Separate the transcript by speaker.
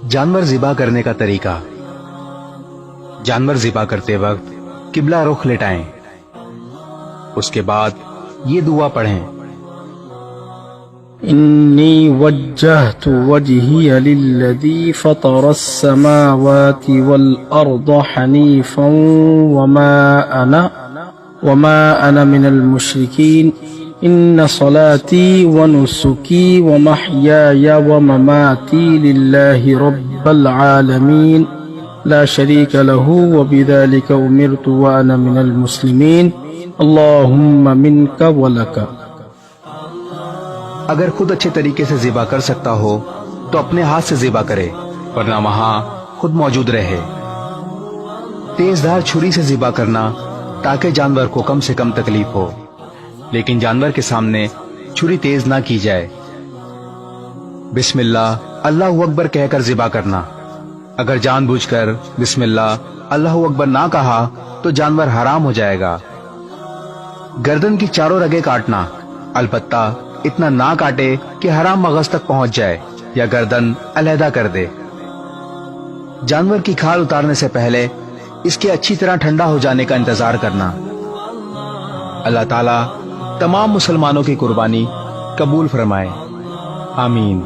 Speaker 1: جانور ذبح کرنے کا طریقہ۔ جانور ذبح کرتے وقت قبلہ رخ لٹائیں، اس کے بعد یہ دعا پڑھیں:
Speaker 2: انی وجہت وجہی للذی فطر السماوات والارض حنیفا وما انا من المشرکین ان صلاتي ونسكي ومحياي ومماتي لله رب العالمين لا شريك له وبذلك أمرت وأنا من المسلمين اللهم منك ولك۔
Speaker 1: اگر خود اچھے طریقے سے ذبح کر سکتا ہو تو اپنے ہاتھ سے ذبح کرے، ورنہ وہاں خود موجود رہے۔ تیز دھار چھری سے ذبح کرنا تاکہ جانور کو کم سے کم تکلیف ہو، لیکن جانور کے سامنے چھری تیز نہ کی جائے۔ بسم اللہ اللہ اکبر کہہ کر ذبح کرنا۔ اگر جان بوجھ کر بسم اللہ اللہ اکبر نہ کہا تو جانور حرام ہو جائے گا۔ گردن کی چاروں رگیں کاٹنا، البتہ اتنا نہ کاٹے کہ حرام مغز تک پہنچ جائے یا گردن علیحدہ کر دے۔ جانور کی کھال اتارنے سے پہلے اس کے اچھی طرح ٹھنڈا ہو جانے کا انتظار کرنا۔ اللہ تعالیٰ تمام مسلمانوں کی قربانی قبول فرمائے، آمین۔